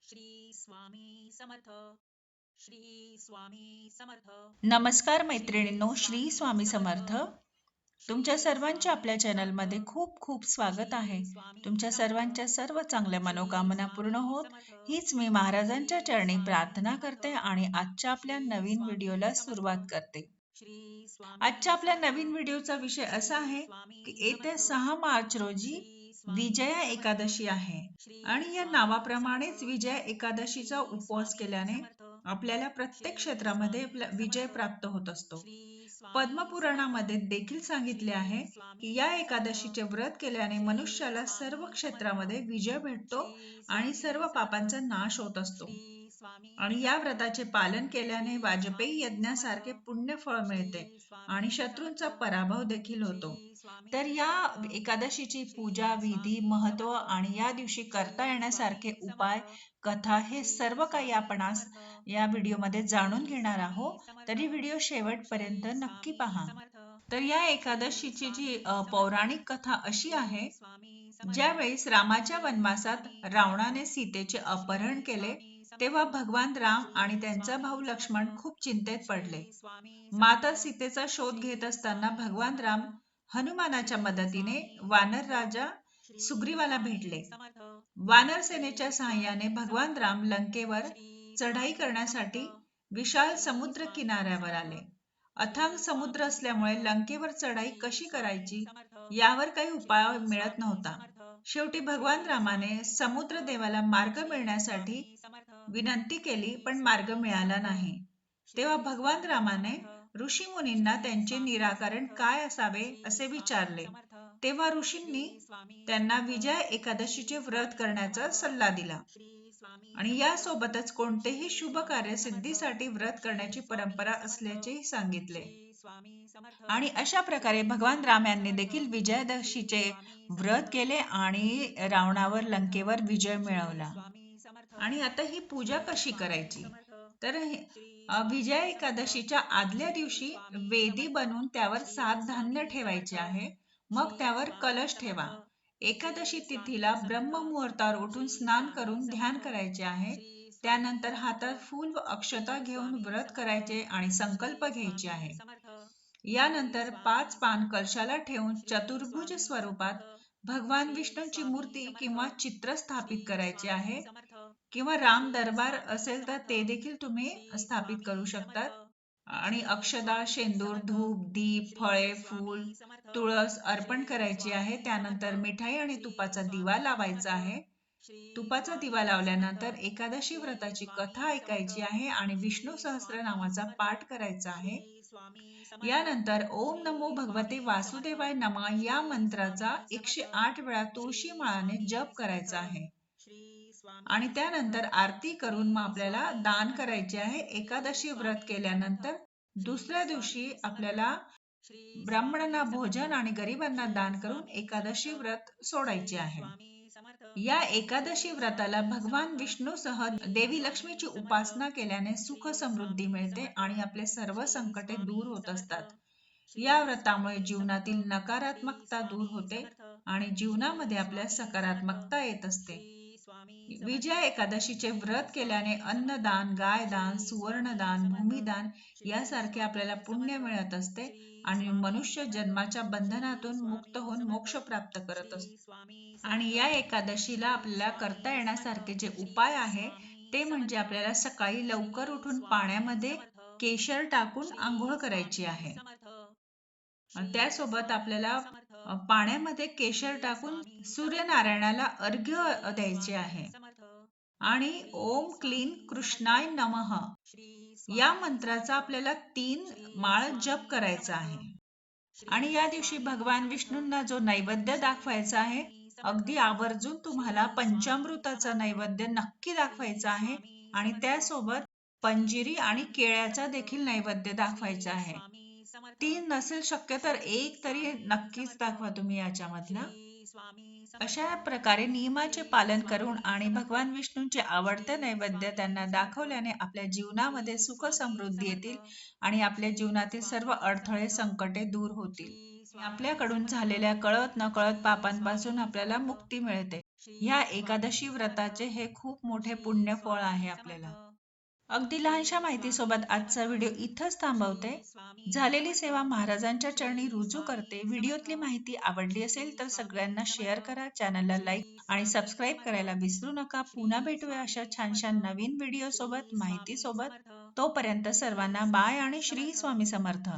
श्री स्वामी समर्थ. श्री स्वामी समर्थ. नमस्कार मैत्रिणींनो, श्री स्वामी समर्थ. तुमच्या सर्वांचे आपल्या चॅनलमध्ये खूप खूप स्वागत आहे. तुमच्या सर्वांच्या सर्व चांगल्या मनोकामना पूर्ण होत हीच मी महाराजांच्या चरणी प्रार्थना करते आणि आजच्या आपल्या नवीन व्हिडिओला सुरुवात करते. आजच्या आपल्या नवीन व्हिडिओचा विषय असा आहे की येत्या 6 मार्च रोजी विजया एकादशी आहे आणि या नावाप्रमाणेच विजया एकादशीचा उपवास केल्याने आपल्याला प्रत्येक क्षेत्रामध्ये विजय प्राप्त होत असतो. पद्मपुराणामध्ये देखील सांगितले आहे की या एकादशीचे व्रत केल्याने मनुष्याला सर्व क्षेत्रामध्ये विजय भेटतो आणि सर्व पापांचा नाश होत असतो. आणि या व्रताचे पालन केल्याने वाजपेयी यज्ञासारखे पुण्य फळ मिळते आणि शत्रूंचा पराभव देखील होतो. तर या एकादशीची पूजा, विधी, महत्व आणि या दिवशी करता येण्यासारखे उपाय, कथा हे सर्व काही आपण आज या व्हिडिओमध्ये जाणून घेणार आहोत. तरी व्हिडिओ शेवटपर्यंत नक्की पहा. तर या एकादशीची जी पौराणिक कथा अशी आहे, ज्यावेळेस रामाच्या वनवासात रावणाने सीतेचे अपहरण केले तेव्हा भगवान राम आणि त्यांचा भाऊ लक्ष्मण खूप चिंतेत पडले. माता सीतेचा शोध घेत असताना भगवान राम हनुमानाच्या मदतीने वानर राजा सुग्रीवाला भेटले. वानर सेनेच्या सहाय्याने भगवान राम लंकेवर चढाई करण्यासाठी विशाल समुद्र किनाऱ्यावर आले. अथांग समुद्र असल्यामुळे लंकेवर चढाई कशी करायची यावर काही उपाय मिळत नव्हता. शेवटी भगवान रामाने समुद्र देवाला मार्ग मिळण्यासाठी विनंती केली, पण मार्ग मिळाला नाही. तेव्हा भगवान रामाने ऋषी मुनींना त्यांचे निराकरण काय असावे असे विचारले. तेव्हा ऋषींनी त्यांना विजय एकादशीचे व्रत करण्याचा सल्ला दिला आणि यासोबतच कोणतेही शुभ कार्य सिद्धीसाठी व्रत करण्याची परंपरा असल्याचेही सांगितले. आणि अशा प्रकारे भगवान राम यांनी देखील विजयादशमीचे व्रत केले आणि रावणावर लंकेवर विजय मिळवला. आणि आता ही पूजा कशी करायची, तर विजया एकादशीच्या आदल्या दिवशी वेदी बनवून त्यावर 7 धान्य ठेवायचे आहे. मग त्यावर कलश ठेवा. एकादशी तिथीला ब्रह्म मुहूर्तावर उठून स्नान करून ध्यान करायचे आहे. त्यानंतर हातात फूल व अक्षता घेऊन व्रत करायचे आणि संकल्प घ्यायचे आहे. यानंतर 5 पान कलशाला ठेवून चतुर्भुज स्वरूपात भगवान विष्णूंची मूर्ती किंवा चित्र स्थापित करायचे आहे, किंवा राम दरबार असेल तर ते देखील तुम्ही स्थापित करू शकतात. आणि अक्षदा, शेंदूर, धूप, दीप, फळे, फूल, तुळस अर्पण करायची आहे. त्यानंतर मिठाई आणि तुपाचा दिवा लावायचा आहे. तुपाचा दिवा लावल्यानंतर एकादशी व्रताची कथा ऐकायची आहे आणि विष्णू सहस्त्रनामाचा पाठ करायचा आहे. यानंतर ओम नमो भगवते वासुदेवाय नमः या मंत्राचा 108 वेळा तुळशी माळाने जप करायचा आहे. आणि त्यानंतर आरती करून मग आपल्याला दान करायचे आहे. एकादशी व्रत केल्यानंतर दुसऱ्या दिवशी आपल्याला ब्राह्मणांना भोजन आणि गरिबांना दान करून एकादशी व्रत सोडायचे आहे. या एकादशी व्रताला भगवान विष्णूसह देवी लक्ष्मीची उपासना केल्याने सुख समृद्धी मिळते आणि आपले सर्व संकटे दूर होत असतात. या व्रतामुळे जीवनातील नकारात्मकता दूर होते आणि जीवनामध्ये आपल्या सकारात्मकता येत असते. विजया एकादशीचे व्रत केल्याने अन्नदान, गायदान, सुवर्णदान, भूमिदान यासारखे आपल्याला पुण्य मिळत असते आणि मनुष्य जन्माच्या बंधनातून मुक्त होऊन मोक्ष प्राप्त करत असतो. आणि या एकादशीला आपल्याला करता येण्यासारखे जे उपाय आहे ते म्हणजे आपल्याला सकाळी लवकर उठून पाण्यामध्ये केशर टाकून आंघोळ करायची आहे. त्यासोबत आपल्याला पाण्यामध्ये केशर टाकून सूर्यनारायणाला अर्घ्य द्यायचे आहे. आणि ओम क्लीन कृष्णाय नमः या मंत्राचा आपल्याला 3 माळ जप करायचा आहे. आणि या दिवशी भगवान विष्णूंना जो नैवेद्य दाखवायचा आहे, अगदी आवर्जून तुम्हाला पंचामृताचा नैवेद्य नक्की दाखवायचा आहे आणि त्यासोबत पंजिरी आणि केळ्याचा देखील नैवेद्य दाखवायचा आहे. 3 नसेल शक्य तर 1 तरी नक्कीच दाखवा तुम्ही याच्यामधला. अशा प्रकारे नियमाचे पालन करून आणि भगवान विष्णूंचे आवडते नैवेद्य त्यांना दाखवल्याने आपल्या जीवनामध्ये सुख समृद्धी येतील आणि आपल्या जीवनातील सर्व अडथळे संकटे दूर होतील. आपल्याकडून झालेल्या कळत नकळत पापांपासून आपल्याला मुक्ती मिळते. ह्या एकादशी व्रताचे हे खूप मोठे पुण्य फळ आहे आपल्याला. अगदी लहानशा माहितीसोबत आजचा व्हिडिओ इथंच थांबवते. झालेली सेवा महाराजांच्या चरणी रुजू करते. व्हिडिओतली माहिती आवडली असेल तर सगळ्यांना शेअर करा, चॅनलला लाईक आणि सबस्क्राईब करायला विसरू नका. पुन्हा भेटूया अशा छानशा नवीन व्हिडिओ सोबत, माहिती सोबत. तोपर्यंत सर्वांना बाय आणि श्री स्वामी समर्थ.